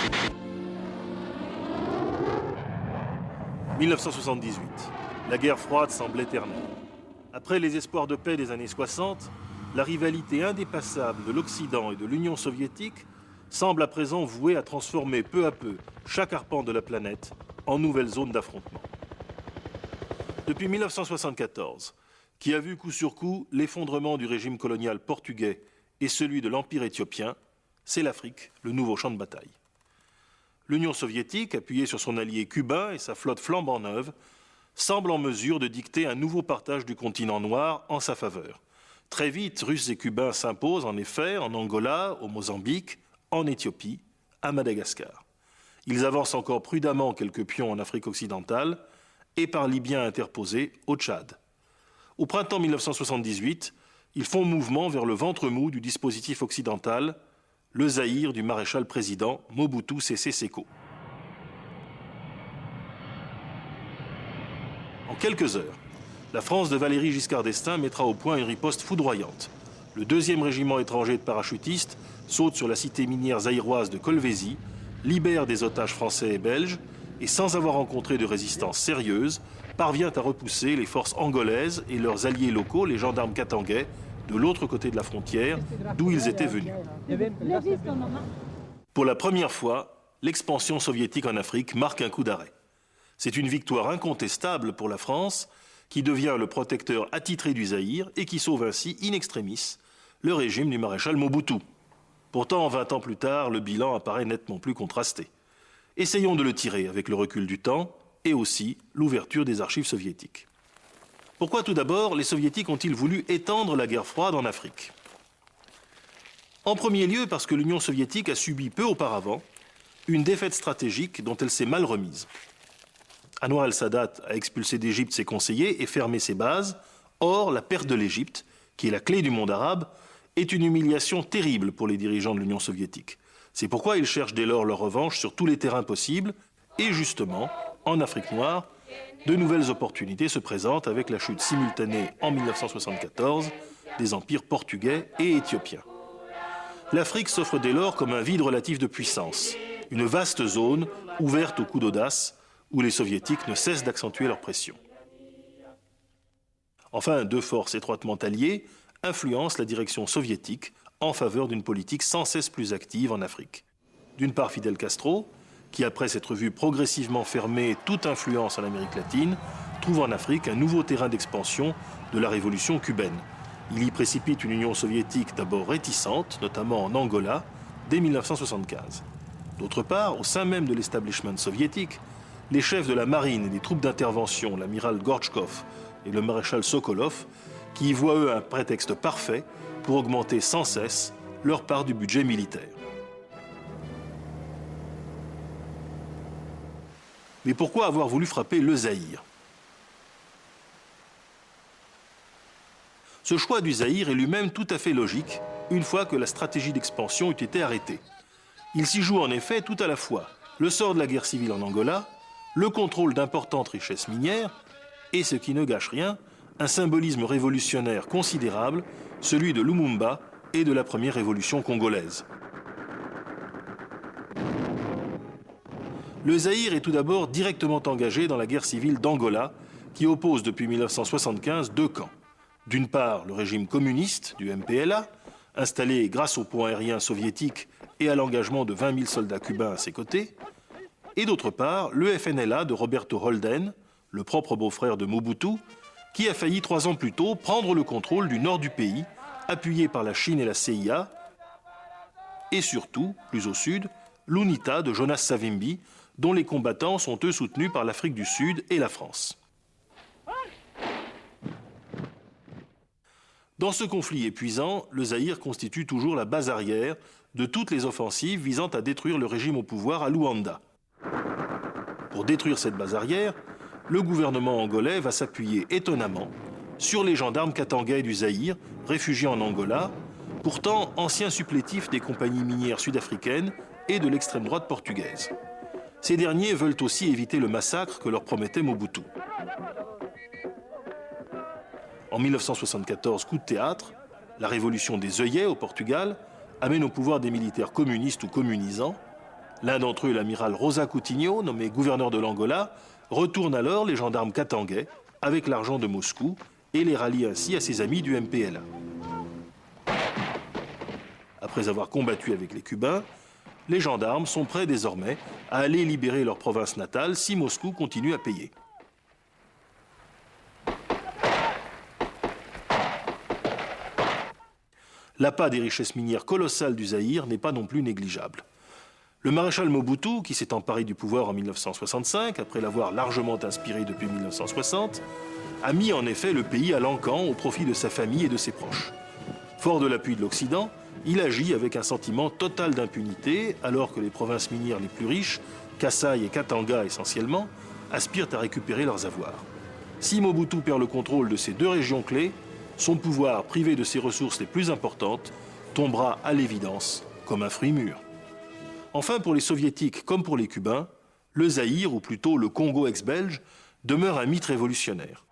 « 1978. La guerre froide semble éternelle. Après les espoirs de paix des années 60, la rivalité indépassable de l'Occident et de l'Union soviétique semble à présent vouée à transformer peu à peu chaque arpent de la planète en nouvelle zone d'affrontement. Depuis 1974, qui a vu coup sur coup l'effondrement du régime colonial portugais et celui de l'Empire éthiopien, c'est l'Afrique, le nouveau champ de bataille. L'Union soviétique, appuyée sur son allié cubain et sa flotte flambant neuve, semble en mesure de dicter un nouveau partage du continent noir en sa faveur. Très vite, Russes et Cubains s'imposent en effet en Angola, au Mozambique, en Éthiopie, à Madagascar. Ils avancent encore prudemment quelques pions en Afrique occidentale et par Libyens interposés au Tchad. Au printemps 1978, ils font mouvement vers le ventre mou du dispositif occidental, le Zaïre du maréchal président Mobutu Sese Seko. En quelques heures, la France de Valéry Giscard d'Estaing mettra au point une riposte foudroyante. Le 2e régiment étranger de parachutistes saute sur la cité minière zaïroise de Kolwezi, libère des otages français et belges et, sans avoir rencontré de résistance sérieuse, parvient à repousser les forces angolaises et leurs alliés locaux, les gendarmes katangais, de l'autre côté de la frontière, d'où ils étaient venus. Pour la première fois, l'expansion soviétique en Afrique marque un coup d'arrêt. C'est une victoire incontestable pour la France, qui devient le protecteur attitré du Zaïre et qui sauve ainsi, in extremis, le régime du maréchal Mobutu. Pourtant, 20 ans plus tard, le bilan apparaît nettement plus contrasté. Essayons de le tirer avec le recul du temps et aussi l'ouverture des archives soviétiques. Pourquoi tout d'abord les soviétiques ont-ils voulu étendre la guerre froide en Afrique? En premier lieu parce que l'Union soviétique a subi peu auparavant une défaite stratégique dont elle s'est mal remise. Anwar el-Sadat a expulsé d'Égypte ses conseillers et fermé ses bases. Or, la perte de l'Égypte, qui est la clé du monde arabe, est une humiliation terrible pour les dirigeants de l'Union soviétique. C'est pourquoi ils cherchent dès lors leur revanche sur tous les terrains possibles. Et justement, en Afrique noire, de nouvelles opportunités se présentent avec la chute simultanée en 1974 des empires portugais et éthiopiens. L'Afrique s'offre dès lors comme un vide relatif de puissance, une vaste zone ouverte aux coups d'audace où les soviétiques ne cessent d'accentuer leur pression. Enfin, deux forces étroitement alliées influencent la direction soviétique en faveur d'une politique sans cesse plus active en Afrique. D'une part, Fidel Castro, qui après s'être vu progressivement fermer toute influence en Amérique latine, trouve en Afrique un nouveau terrain d'expansion de la révolution cubaine. Il y précipite une Union soviétique d'abord réticente, notamment en Angola, dès 1975. D'autre part, au sein même de l'establishment soviétique, les chefs de la marine et des troupes d'intervention, l'amiral Gorchkov et le maréchal Sokolov, qui y voient eux un prétexte parfait pour augmenter sans cesse leur part du budget militaire. Mais pourquoi avoir voulu frapper le Zaïre? Ce choix du Zaïre est lui-même tout à fait logique, une fois que la stratégie d'expansion eut été arrêtée. Il s'y joue en effet tout à la fois le sort de la guerre civile en Angola, le contrôle d'importantes richesses minières, et ce qui ne gâche rien, un symbolisme révolutionnaire considérable, celui de Lumumba et de la première révolution congolaise. Le Zaïre est tout d'abord directement engagé dans la guerre civile d'Angola, qui oppose depuis 1975 deux camps. D'une part, le régime communiste du MPLA, installé grâce aux ponts aériens soviétiques et à l'engagement de 20 000 soldats cubains à ses côtés, et d'autre part, le FNLA de Roberto Holden, le propre beau-frère de Mobutu, qui a failli 3 ans plus tôt prendre le contrôle du nord du pays, appuyé par la Chine et la CIA, et surtout, plus au sud, l'UNITA de Jonas Savimbi, dont les combattants sont eux soutenus par l'Afrique du Sud et la France. Dans ce conflit épuisant, le Zaïre constitue toujours la base arrière de toutes les offensives visant à détruire le régime au pouvoir à Luanda. Pour détruire cette base arrière, le gouvernement angolais va s'appuyer étonnamment sur les gendarmes katangais du Zaïre, réfugiés en Angola, pourtant anciens supplétifs des compagnies minières sud-africaines et de l'extrême droite portugaise. Ces derniers veulent aussi éviter le massacre que leur promettait Mobutu. En 1974, coup de théâtre, la révolution des œillets au Portugal amène au pouvoir des militaires communistes ou communisants. L'un d'entre eux, l'amiral Rosa Coutinho, nommé gouverneur de l'Angola, retourne alors les gendarmes katangais avec l'argent de Moscou et les rallie ainsi à ses amis du MPLA. Après avoir combattu avec les Cubains, les gendarmes sont prêts désormais à aller libérer leur province natale si Moscou continue à payer. L'appât des richesses minières colossales du Zaïre n'est pas non plus négligeable. Le maréchal Mobutu, qui s'est emparé du pouvoir en 1965, après l'avoir largement inspiré depuis 1960, a mis en effet le pays à l'encan au profit de sa famille et de ses proches. Fort de l'appui de l'Occident, il agit avec un sentiment total d'impunité, alors que les provinces minières les plus riches, Kasaï et Katanga essentiellement, aspirent à récupérer leurs avoirs. Si Mobutu perd le contrôle de ces deux régions clés, son pouvoir, privé de ses ressources les plus importantes, tombera à l'évidence comme un fruit mûr. Enfin, pour les Soviétiques comme pour les Cubains, le Zaïre, ou plutôt le Congo ex-belge, demeure un mythe révolutionnaire.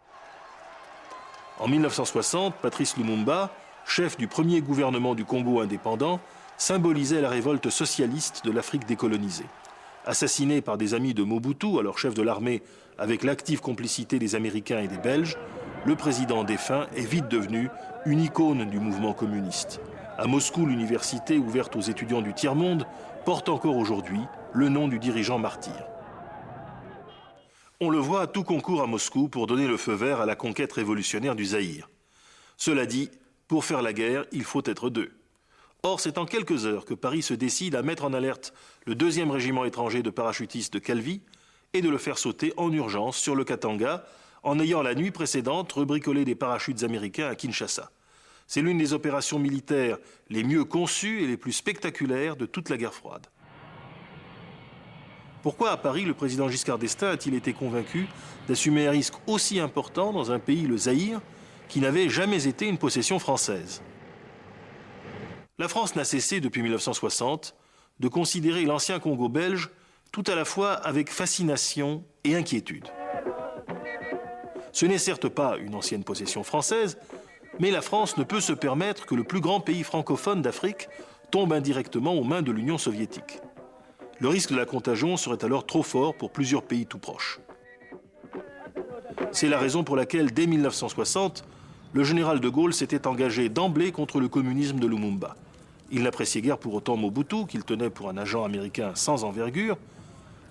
En 1960, Patrice Lumumba, chef du premier gouvernement du Congo indépendant, symbolisait la révolte socialiste de l'Afrique décolonisée. Assassiné par des amis de Mobutu, alors chef de l'armée, avec l'active complicité des Américains et des Belges, le président défunt est vite devenu une icône du mouvement communiste. À Moscou, l'université ouverte aux étudiants du tiers-monde porte encore aujourd'hui le nom du dirigeant martyr. On le voit à tout concours à Moscou pour donner le feu vert à la conquête révolutionnaire du Zaïre. Cela dit, pour faire la guerre, il faut être deux. Or, c'est en quelques heures que Paris se décide à mettre en alerte le 2e régiment étranger de parachutistes de Calvi et de le faire sauter en urgence sur le Katanga, en ayant la nuit précédente rebricolé des parachutes américains à Kinshasa. C'est l'une des opérations militaires les mieux conçues et les plus spectaculaires de toute la guerre froide. Pourquoi à Paris le président Giscard d'Estaing a-t-il été convaincu d'assumer un risque aussi important dans un pays, le Zaïre, qui n'avait jamais été une possession française? La France n'a cessé depuis 1960 de considérer l'ancien Congo belge tout à la fois avec fascination et inquiétude. Ce n'est certes pas une ancienne possession française, mais la France ne peut se permettre que le plus grand pays francophone d'Afrique tombe indirectement aux mains de l'Union soviétique. Le risque de la contagion serait alors trop fort pour plusieurs pays tout proches. C'est la raison pour laquelle, dès 1960, le général de Gaulle s'était engagé d'emblée contre le communisme de Lumumba. Il n'appréciait guère pour autant Mobutu, qu'il tenait pour un agent américain sans envergure,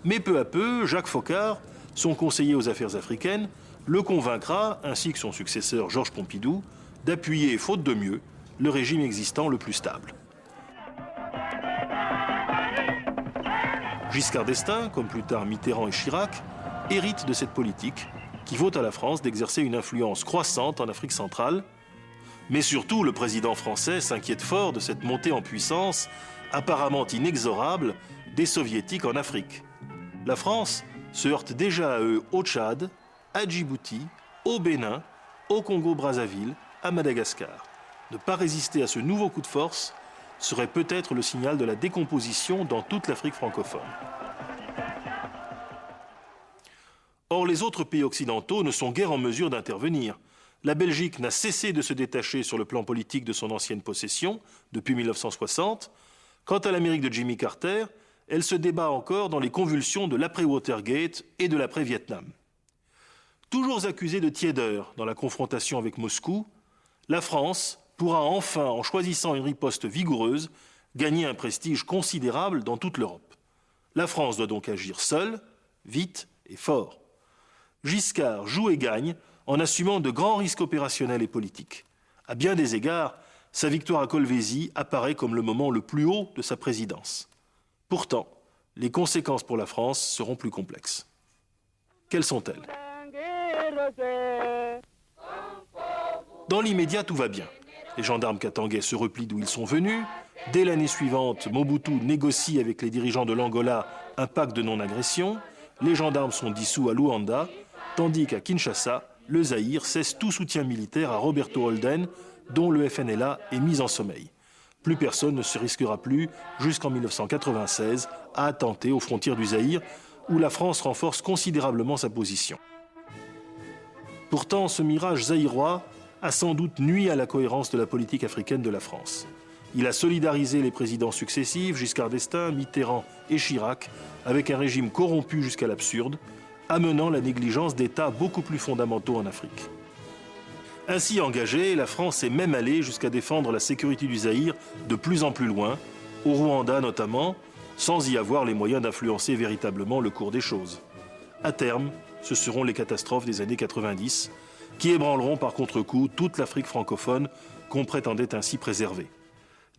mais peu à peu, Jacques Foccart, son conseiller aux affaires africaines, le convaincra, ainsi que son successeur Georges Pompidou, d'appuyer, faute de mieux, le régime existant le plus stable. Giscard d'Estaing, comme plus tard Mitterrand et Chirac, hérite de cette politique qui vaut à la France d'exercer une influence croissante en Afrique centrale. Mais surtout, le président français s'inquiète fort de cette montée en puissance, apparemment inexorable, des Soviétiques en Afrique. La France se heurte déjà à eux au Tchad, à Djibouti, au Bénin, au Congo-Brazzaville, à Madagascar. Ne pas résister à ce nouveau coup de force serait peut-être le signal de la décomposition dans toute l'Afrique francophone. Or, les autres pays occidentaux ne sont guère en mesure d'intervenir. La Belgique n'a cessé de se détacher sur le plan politique de son ancienne possession depuis 1960. Quant à l'Amérique de Jimmy Carter, elle se débat encore dans les convulsions de l'après-Watergate et de l'après-Vietnam. Toujours accusée de tiédeur dans la confrontation avec Moscou, la France pourra enfin, en choisissant une riposte vigoureuse, gagner un prestige considérable dans toute l'Europe. La France doit donc agir seule, vite et fort. Giscard joue et gagne en assumant de grands risques opérationnels et politiques. À bien des égards, sa victoire à Kolwezi apparaît comme le moment le plus haut de sa présidence. Pourtant, les conséquences pour la France seront plus complexes. Quelles sont-elles ? Dans l'immédiat, tout va bien. Les gendarmes katangais se replient d'où ils sont venus. Dès l'année suivante, Mobutu négocie avec les dirigeants de l'Angola un pacte de non-agression. Les gendarmes sont dissous à Luanda, tandis qu'à Kinshasa, le Zaïre cesse tout soutien militaire à Roberto Holden, dont le FNLA est mis en sommeil. Plus personne ne se risquera plus, jusqu'en 1996, à attenter aux frontières du Zaïre, où la France renforce considérablement sa position. Pourtant, ce mirage zaïrois a sans doute nui à la cohérence de la politique africaine de la France. Il a solidarisé les présidents successifs, Giscard d'Estaing, Mitterrand et Chirac, avec un régime corrompu jusqu'à l'absurde, amenant la négligence d'États beaucoup plus fondamentaux en Afrique. Ainsi engagée, la France est même allée jusqu'à défendre la sécurité du Zaïre de plus en plus loin, au Rwanda notamment, sans y avoir les moyens d'influencer véritablement le cours des choses. À terme, ce seront les catastrophes des années 90 qui ébranleront par contre-coup toute l'Afrique francophone qu'on prétendait ainsi préserver.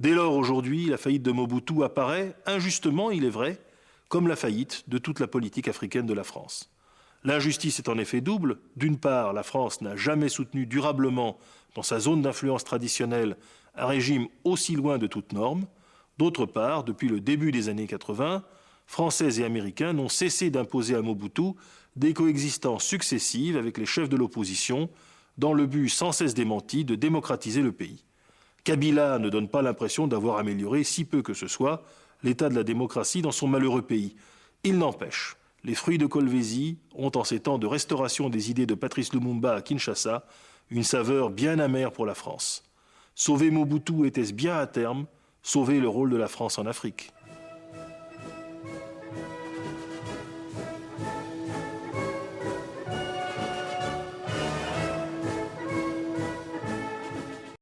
Dès lors, aujourd'hui, la faillite de Mobutu apparaît, injustement il est vrai, comme la faillite de toute la politique africaine de la France. L'injustice est en effet double. D'une part, la France n'a jamais soutenu durablement, dans sa zone d'influence traditionnelle, un régime aussi loin de toute norme. D'autre part, depuis le début des années 80, Français et Américains n'ont cessé d'imposer à Mobutu des coexistences successives avec les chefs de l'opposition, dans le but sans cesse démenti de démocratiser le pays. Kabila ne donne pas l'impression d'avoir amélioré, si peu que ce soit, l'état de la démocratie dans son malheureux pays. Il n'empêche, les fruits de Kolwezi ont, en ces temps de restauration des idées de Patrice Lumumba à Kinshasa, une saveur bien amère pour la France. Sauver Mobutu était-ce bien à terme sauver le rôle de la France en Afrique ?